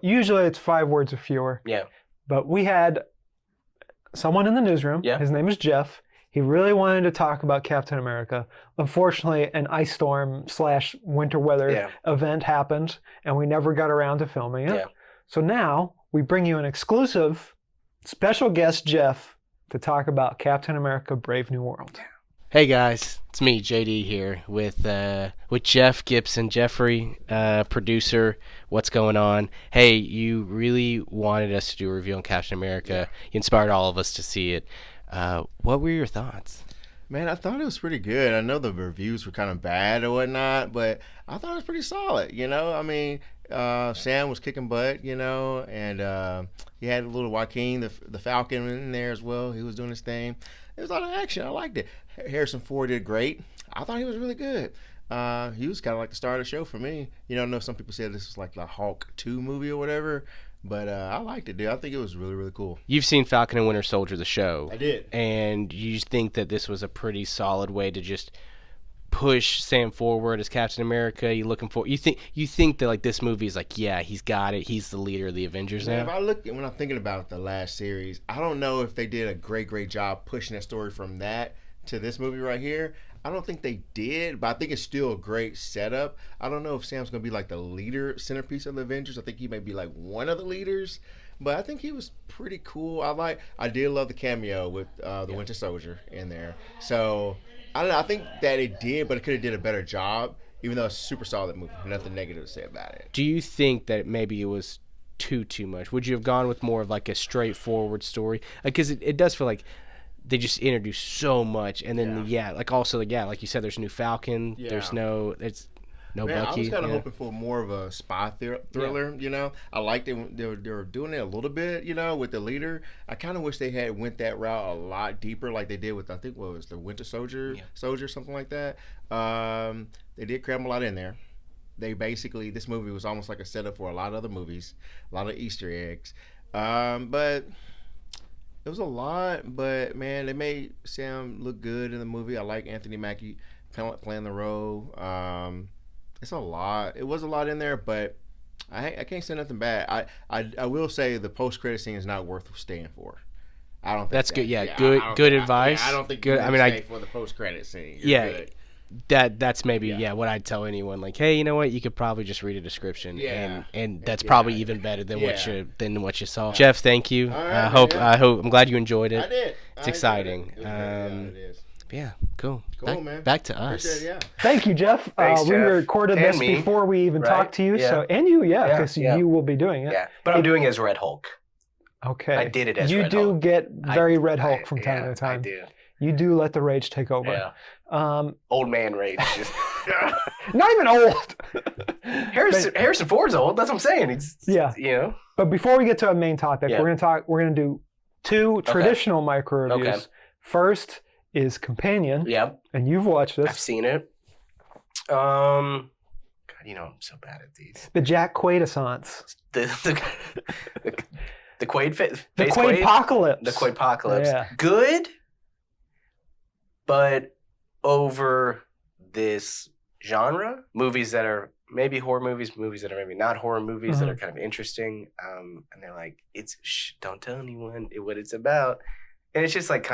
usually it's 5 words or fewer. Yeah. But we had someone in the newsroom. Yeah. His name is Jeff. He really wanted to talk about Captain America. Unfortunately, an ice storm / winter weather event happened, and we never got around to filming it. Yeah. So now we bring you an exclusive special guest, Jeff, to talk about Captain America: Brave New World. Hey guys, it's me, JD here with Jeff Gibson, Jeffrey, producer. What's going on? Hey, you really wanted us to do a review on Captain America. You inspired all of us to see it. What were your thoughts? Man, I thought it was pretty good. I know the reviews were kind of bad or whatnot, but I thought it was pretty solid. I mean, Sam was kicking butt, and he had a little Joaquin, the Falcon, in there as well. He was doing his thing. There was a lot of action. I liked it. Harrison Ford did great. I thought he was really good. He was kind of like the star of the show for me. I know some people said this was like the Hulk 2 movie or whatever, but I liked it, dude. I think it was really, really cool. You've seen Falcon and Winter Soldier, the show. I did. And you think that this was a pretty solid way to just push Sam forward as Captain America? You think that like this movie is like, yeah, he's got it. He's the leader of the Avengers now. When I'm thinking about the last series, I don't know if they did a great job pushing that story from that to this movie right here. I don't think they did, but I think it's still a great setup. I don't know if Sam's going to be like the leader, centerpiece of the Avengers. I think he may be like one of the leaders, but I think he was pretty cool. I did love the cameo with the Winter Soldier in there. So, I don't know. I think that it did, but it could have did a better job, even though it's a super solid movie. Nothing negative to say about it. Do you think that maybe it was too much? Would you have gone with more of like a straightforward story? Because it does feel like they just introduced so much, and then like you said, there's no Falcon. Yeah. There's no Bucky. I was kind of hoping for more of a spy thriller. I liked it. They were doing it a little bit, with the leader. I kind of wish they had went that route a lot deeper, like they did with the Winter Soldier, something like that. They did cram a lot in there. This movie was almost like a setup for a lot of other movies, a lot of Easter eggs. But it was a lot, but man, they made Sam look good in the movie. I like Anthony Mackie playing the role. It's a lot. It was a lot in there, but I can't say nothing bad. I will say the post-credit scene is not worth staying for. I don't think that's good. Yeah, good advice. I don't think good. I stay for the post-credit scene. You're good. That's maybe what I'd tell anyone, like, hey, you know what, you could probably just read a description, and that's probably even better than what you saw. Jeff, thank you. Right, I'm glad you enjoyed it. I did. It's exciting. It is. Yeah, cool. Man. Back to us. It, Thank you, Jeff. Thanks, we Jeff. recorded this before we even talked to you. Yeah. So, and you, because you will be doing it. Yeah, but I'm doing it as Red Hulk. Okay. I did it as Red Hulk. You do get very Red Hulk from time to time. I do. You do let the rage take over. Yeah. Old man rage. Just not even old. Harrison Ford's old. That's what I'm saying. But before we get to our main topic, we're gonna do 2 traditional micro reviews. Okay. First is Companion. Yep. And you've watched this. I've seen it. God, I'm so bad at these. The Jack Quaid-assance. The Quaid face. The Quaid-pocalypse. The Quaid-pocalypse. Yeah. Good, but over this genre, movies that are maybe horror movies that are maybe not horror movies that are kind of interesting, and they're like, don't tell anyone what it's about, and it's just like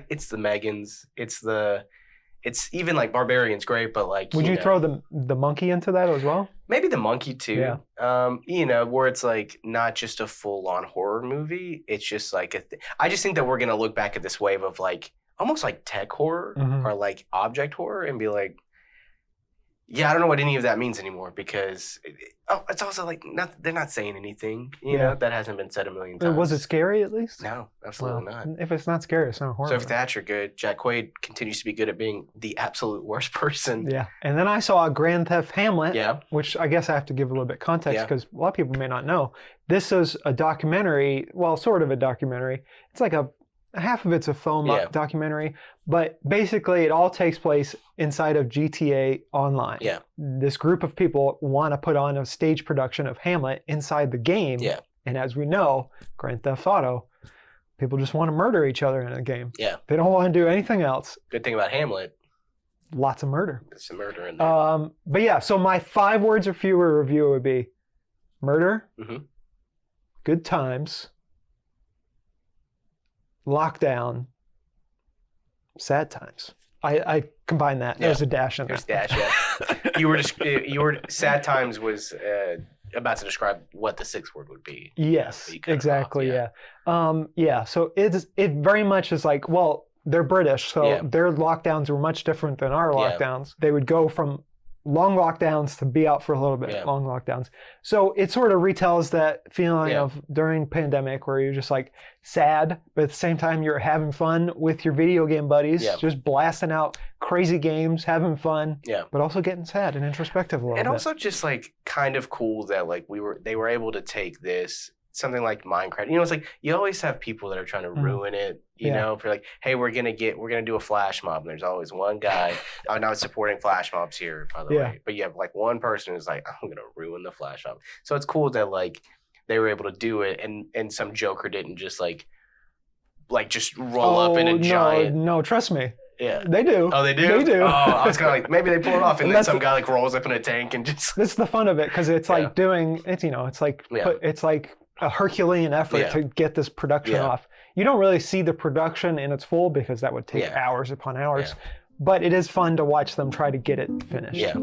it's the Megans, it's even like Barbarian's great, but like would you throw the monkey into that as well? Maybe the monkey too. Yeah. Where it's like not just a full on horror movie, it's just like I just think that we're gonna look back at this wave of like almost like tech horror or like object horror and be like, I don't know what any of that means anymore, because it's also like they're not saying anything, you know, that hasn't been said a million times. Was it scary at least? No, absolutely not. If it's not scary, it's not horror. So if Thatcher good, Jack Quaid continues to be good at being the absolute worst person. Yeah. And then I saw Grand Theft Hamlet, which I guess I have to give a little bit of context because a lot of people may not know. This is a documentary, well, sort of a documentary. It's like half of it's a film documentary, but basically it all takes place inside of GTA Online. Yeah. This group of people want to put on a stage production of Hamlet inside the game. Yeah. And as we know, Grand Theft Auto, people just want to murder each other in a game. Yeah. They don't want to do anything else. Good thing about Hamlet, lots of murder. There's some murder in there. But yeah, so my 5 words or fewer review would be murder, Mm-hmm. good times, lockdown, sad times. I combined that. There's a dash in there. There's dash, yeah. You were sad times was about to describe what the sixth word would be. Yes, exactly. Yeah. So it very much is like, well, they're British, so their lockdowns were much different than our lockdowns. They would go from long lockdowns to be out for a little bit, long lockdowns. So it sort of retells that feeling of during pandemic where you're just like sad, but at the same time you're having fun with your video game buddies, just blasting out crazy games, having fun, but also getting sad and introspective a little bit. And also just like kind of cool that like they were able to take this, something like Minecraft. You know, it's like you always have people that are trying to ruin it. You know, for like, hey, we're gonna do a flash mob, and there's always one guy. I'm not supporting flash mobs here, by the way, but you have like one person who's like, I'm gonna ruin the flash mob. So it's cool that like they were able to do it, and some joker didn't just like just roll up in a giant. No, trust me. Yeah, they do. Oh, they do. They do. Oh, I was kind of like, maybe they pull it off, and then some guy like rolls up in a tank and just. That's the fun of it, because it's like it's like it's like a Herculean effort to get this production off. You don't really see the production in its full because that would take hours upon hours, but it is fun to watch them try to get it finished. Yeah.